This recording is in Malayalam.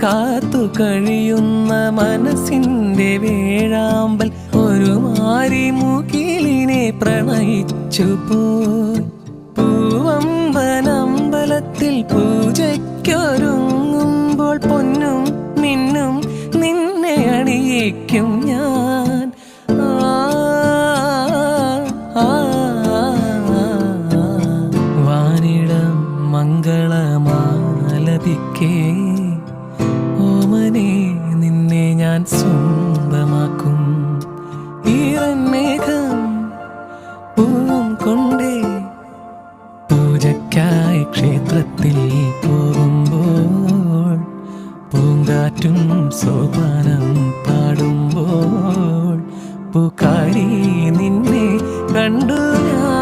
കാത്തു കഴിയുന്ന മനസ്സിന്റെ വേഴാമ്പൽ ഒരു മാരിമുകിലിനെ പ്രണയിച്ചു പോയി. പൂവമ്പനമ്പലത്തിൽ പൂജയ്ക്കൊരുങ്ങുമ്പോൾ പൊന്നും മിന്നും നിന്നെ അണിയിക്കും ഞാൻ. വാനിടം മംഗളമാലപിക്കേ ഓമനെ നിന്നെ ഞാൻ സ്വന്തമാക്കും. ഈറന്മേഘം പൂവും കൊണ്ടേ പൂജയ്ക്കായി ക്ഷേത്രത്തിൽ പോകുമ്പോൾ പൂങ്കാറ്റും സോപാനം പാടുമ്പോൾ പൂക്കാരി നിന്നെ കണ്ടു ഞാൻ.